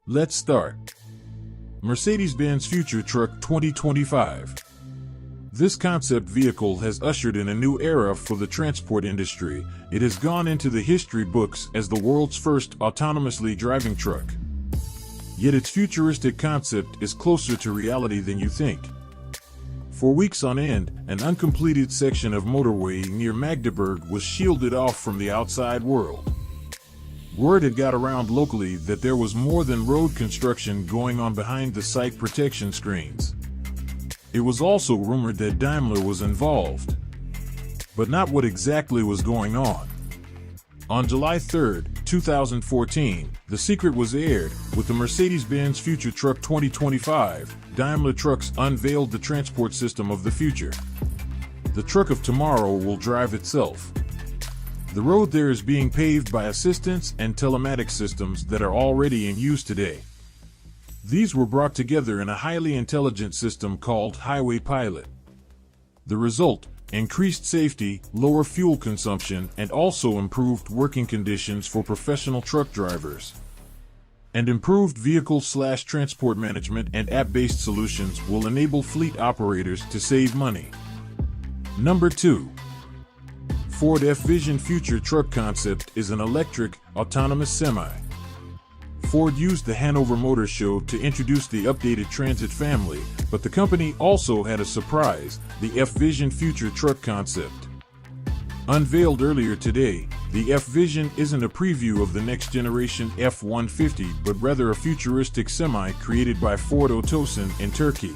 Let's start. Mercedes-Benz Future Truck 2025. This concept vehicle has ushered in a new era for the transport industry. It has gone into the history books as the world's first autonomously driving truck. Yet its futuristic concept is closer to reality than you think. For weeks on end, an uncompleted section of motorway near Magdeburg was shielded off from the outside world. Word had got around locally that there was more than road construction going on behind the site protection screens. It was also rumored that Daimler was involved, but not what exactly was going on. On July 3, 2014, the secret was aired. With the Mercedes-Benz Future Truck 2025, Daimler Trucks unveiled the transport system of the future. The truck of tomorrow will drive itself. The road there is being paved by assistance and telematics systems that are already in use today. These were brought together in a highly intelligent system called Highway Pilot. The result: increased safety, lower fuel consumption, and also improved working conditions for professional truck drivers. And improved vehicle/transport management and app-based solutions will enable fleet operators to save money. Number 2. Ford F-Vision Future Truck concept is an electric, autonomous semi. Ford used the Hanover Motor Show to introduce the updated Transit family, but the company also had a surprise: the F-Vision Future Truck concept. Unveiled earlier today, the F-Vision isn't a preview of the next generation F-150, but rather a futuristic semi created by Ford Otosan in Turkey.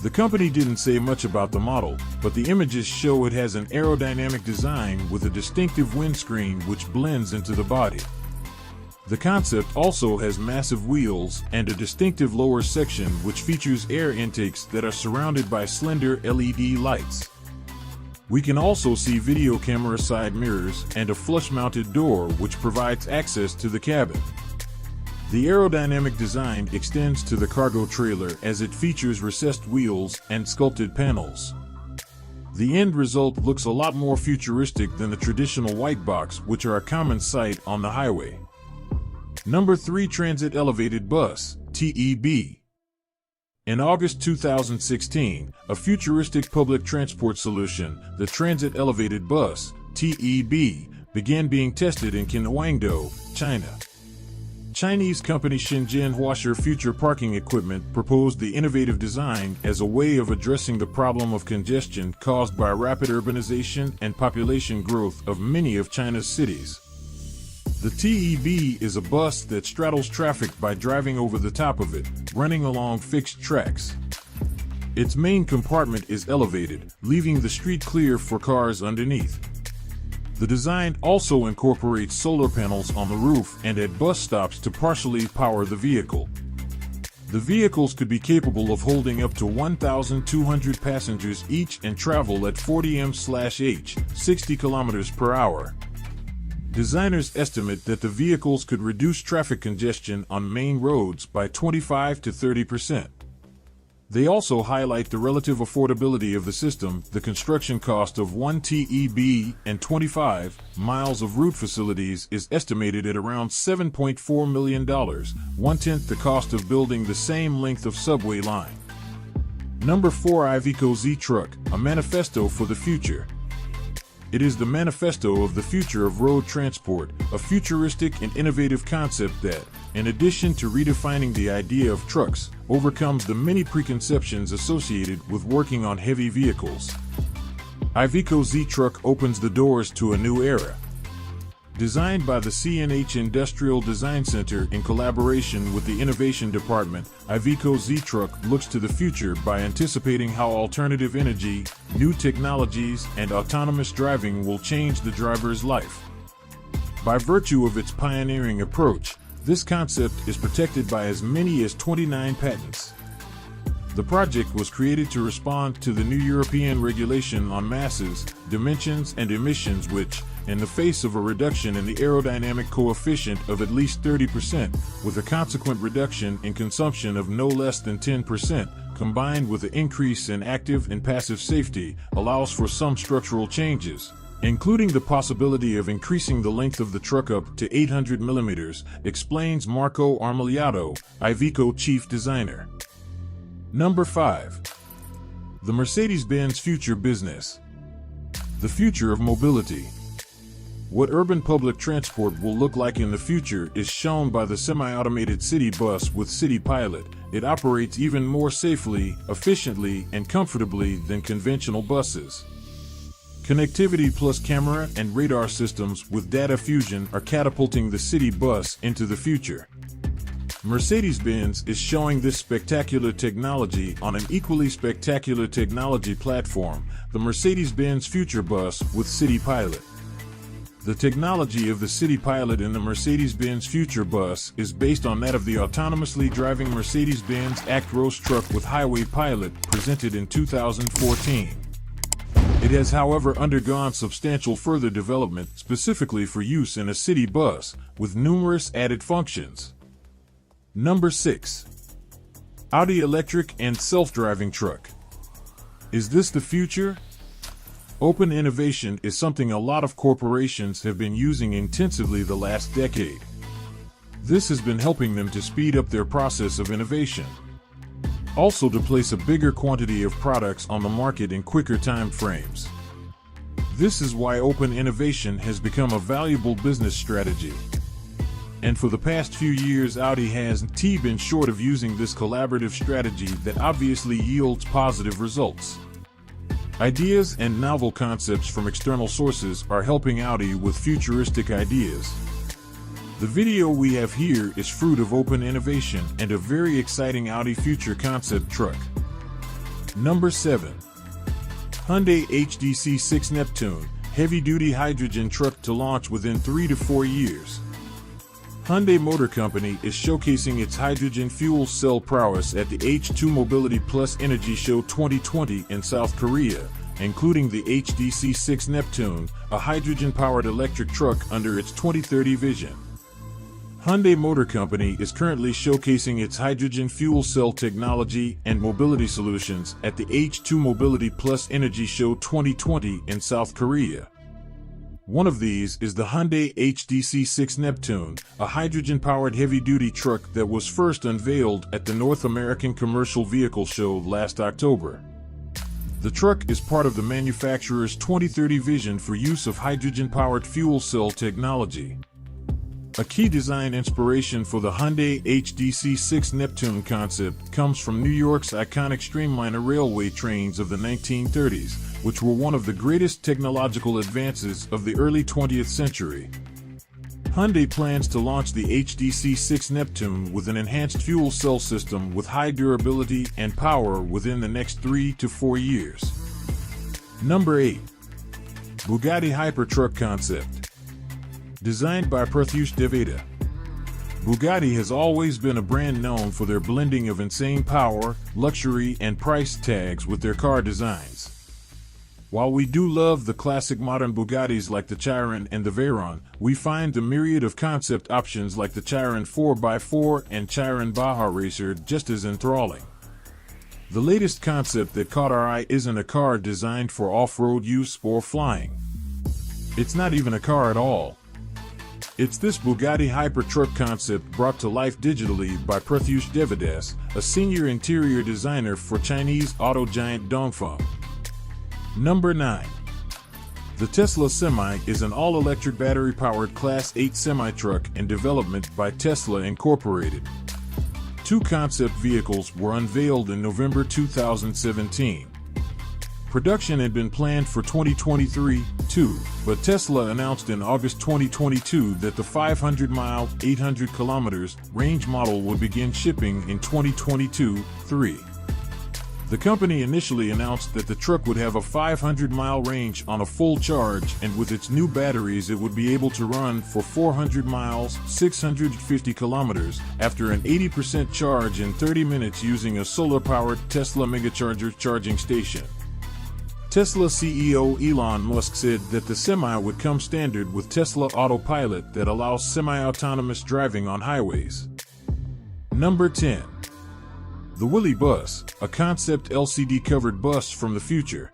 The company didn't say much about the model, but the images show it has an aerodynamic design with a distinctive windscreen which blends into the body. The concept also has massive wheels and a distinctive lower section which features air intakes that are surrounded by slender LED lights. We can also see video camera side mirrors and a flush-mounted door which provides access to the cabin. The aerodynamic design extends to the cargo trailer as it features recessed wheels and sculpted panels. The end result looks a lot more futuristic than the traditional white box, which are a common sight on the highway. Number 3. Transit Elevated Bus TEB. In August 2016, a futuristic public transport solution, the Transit Elevated Bus TEB, began being tested in Qinhuangdou, China. Chinese company Shenzhen Huasher Future Parking Equipment proposed the innovative design as a way of addressing the problem of congestion caused by rapid urbanization and population growth of many of China's cities. The TEB is a bus that straddles traffic by driving over the top of it, running along fixed tracks. Its main compartment is elevated, leaving the street clear for cars underneath. The design also incorporates solar panels on the roof and at bus stops to partially power the vehicle. The vehicles could be capable of holding up to 1,200 passengers each and travel at 40 mph, 60 km per hour. Designers estimate that the vehicles could reduce traffic congestion on main roads by 25 to 30%. They also highlight the relative affordability of the system. The construction cost of one TEB and 25 miles of route facilities is estimated at around $7.4 million, 1/10 the cost of building the same length of subway line. Number 4. Iveco Ztruck, a manifesto for the future. It is the manifesto of the future of road transport, a futuristic and innovative concept that, in addition to redefining the idea of trucks, overcomes the many preconceptions associated with working on heavy vehicles. Iveco Ztruck opens the doors to a new era. Designed by the CNH Industrial Design Center in collaboration with the Innovation Department, Iveco Ztruck looks to the future by anticipating how alternative energy, new technologies, and autonomous driving will change the driver's life. By virtue of its pioneering approach, this concept is protected by as many as 29 patents. The project was created to respond to the new European regulation on masses, dimensions, and emissions which, in the face of a reduction in the aerodynamic coefficient of at least 30%, with a consequent reduction in consumption of no less than 10%, combined with an increase in active and passive safety, allows for some structural changes, including the possibility of increasing the length of the truck up to 800 millimeters, explains Marco Armiliato, Iveco chief designer. Number 5. The Mercedes-Benz Future Business. The future of mobility. What urban public transport will look like in the future is shown by the semi-automated city bus with City Pilot. It operates even more safely, efficiently, and comfortably than conventional buses. Connectivity plus camera and radar systems with data fusion are catapulting the city bus into the future. Mercedes-Benz is showing this spectacular technology on an equally spectacular technology platform, the Mercedes-Benz Future Bus with City Pilot. The technology of the City Pilot in the Mercedes-Benz Future Bus is based on that of the autonomously driving Mercedes-Benz Actros truck with Highway Pilot, presented in 2014. It has, however, undergone substantial further development specifically for use in a city bus, with numerous added functions. Number 6. Audi electric and self-driving truck. Is this the future? Open innovation is something a lot of corporations have been using intensively the last decade. This has been helping them to speed up their process of innovation. Also to place a bigger quantity of products on the market in quicker time frames. This is why open innovation has become a valuable business strategy. And for the past few years, Audi hasn't been short of using this collaborative strategy that obviously yields positive results. Ideas and novel concepts from external sources are helping Audi with futuristic ideas. The video we have here is fruit of open innovation and a very exciting Audi future concept truck. Number 7. Hyundai HDZ6 Neptune, heavy-duty hydrogen truck to launch within 3 to 4 years. Hyundai Motor Company is showcasing its hydrogen fuel cell prowess at the H2 Mobility Plus Energy Show 2020 in South Korea, including the HDZ6 Neptune, a hydrogen-powered electric truck under its 2030 vision. Hyundai Motor Company is currently showcasing its hydrogen fuel cell technology and mobility solutions at the H2 Mobility Plus Energy Show 2020 in South Korea. One of these is the Hyundai HDZ6 Neptune, a hydrogen-powered heavy-duty truck that was first unveiled at the North American Commercial Vehicle Show last October. The truck is part of the manufacturer's 2030 vision for use of hydrogen-powered fuel cell technology. A key design inspiration for the Hyundai HDZ6 Neptune concept comes from New York's iconic Streamliner railway trains of the 1930s, which were one of the greatest technological advances of the early 20th century. Hyundai plans to launch the HDZ6 Neptune with an enhanced fuel cell system with high durability and power within the next 3 to 4 years. Number 8. Bugatti Hypertruck concept. Designed by Pratyush Deveda. Bugatti has always been a brand known for their blending of insane power, luxury, and price tags with their car designs. While we do love the classic modern Bugattis like the Chiron and the Veyron, we find the myriad of concept options like the Chiron 4x4 and Chiron Baja Racer just as enthralling. The latest concept that caught our eye isn't a car designed for off-road use or flying. It's not even a car at all. It's this Bugatti Hypertruck concept brought to life digitally by Pratyush Deveda, a senior interior designer for Chinese auto giant Dongfeng. Number 9. The Tesla Semi is an all-electric battery-powered Class 8 semi-truck in development by Tesla Incorporated. 2 concept vehicles were unveiled in November 2017. Production had been planned for 2023, too, but Tesla announced in August 2022 that the 500-mile, 800 kilometers range model would begin shipping in 2022-3. The company initially announced that the truck would have a 500-mile range on a full charge, and with its new batteries it would be able to run for 400 miles, 650 kilometers, after an 80% charge in 30 minutes using a solar-powered Tesla Megacharger charging station. Tesla CEO Elon Musk said that the Semi would come standard with Tesla Autopilot that allows semi-autonomous driving on highways. Number 10. The Willy Bus, a concept LCD-covered bus from the future.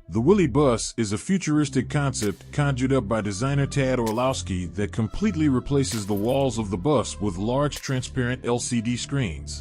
The Willy Bus is a futuristic concept conjured up by designer Tad Orlowski that completely replaces the walls of the bus with large transparent LCD screens.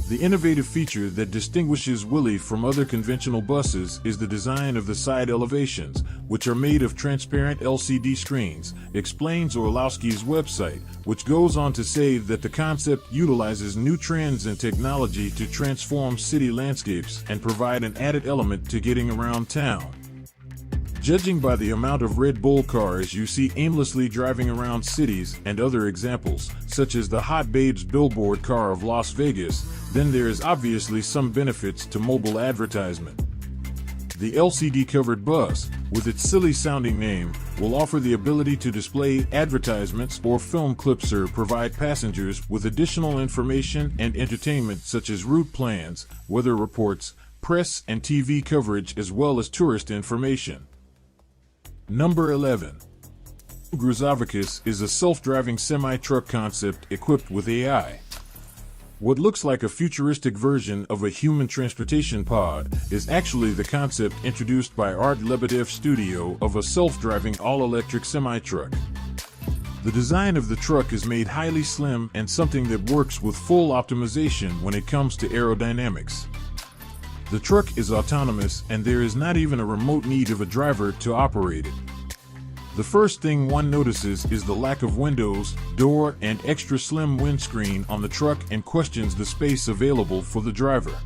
The innovative feature that distinguishes Willy from other conventional buses is the design of the side elevations, which are made of transparent LCD screens, explains Orlowski's website, which goes on to say that the concept utilizes new trends and technology to transform city landscapes and provide an added element to getting around town. Judging by the amount of Red Bull cars you see aimlessly driving around cities and other examples, such as the Hot Babes billboard car of Las Vegas, then there is obviously some benefits to mobile advertisement. The LCD-covered bus, with its silly-sounding name, will offer the ability to display advertisements or film clips or provide passengers with additional information and entertainment such as route plans, weather reports, press and TV coverage, as well as tourist information. Number 11. Grazovicus is a self-driving semi-truck concept equipped with AI. What looks like a futuristic version of a human transportation pod is actually the concept introduced by Art Lebedev Studio of a self-driving all-electric semi-truck. The design of the truck is made highly slim and something that works with full optimization when it comes to aerodynamics. The truck is autonomous and there is not even a remote need of a driver to operate it. The first thing one notices is the lack of windows, door, and extra slim windscreen on the truck and questions the space available for the driver.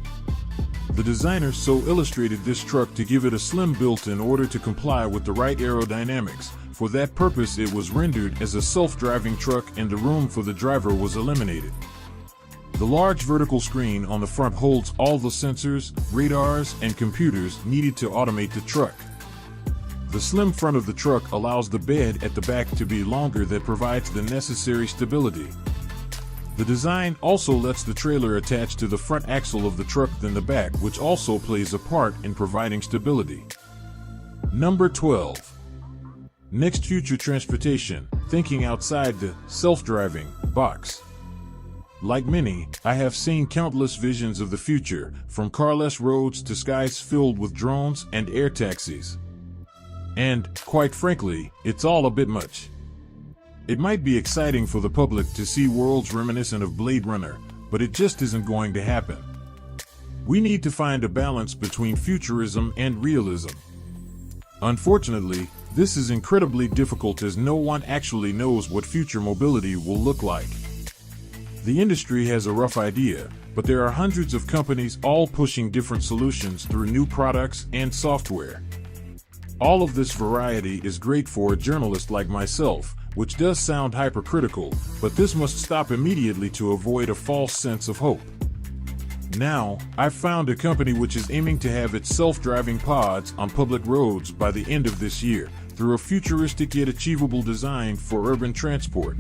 The designer so illustrated this truck to give it a slim build in order to comply with the right aerodynamics. For that purpose, it was rendered as a self-driving truck and the room for the driver was eliminated. The large vertical screen on the front holds all the sensors, radars, and computers needed to automate the truck. The slim front of the truck allows the bed at the back to be longer that provides the necessary stability. The design also lets the trailer attach to the front axle of the truck than the back, which also plays a part in providing stability. Number 12. Next future transportation, thinking outside the self-driving box. Like many, I have seen countless visions of the future, from carless roads to skies filled with drones and air taxis. And, quite frankly, it's all a bit much. It might be exciting for the public to see worlds reminiscent of Blade Runner, but it just isn't going to happen. We need to find a balance between futurism and realism. Unfortunately, this is incredibly difficult as no one actually knows what future mobility will look like. The industry has a rough idea, but there are hundreds of companies all pushing different solutions through new products and software. All of this variety is great for a journalist like myself, which does sound hypercritical, but this must stop immediately to avoid a false sense of hope. Now, I've found a company which is aiming to have its self-driving pods on public roads by the end of this year, through a futuristic yet achievable design for urban transport.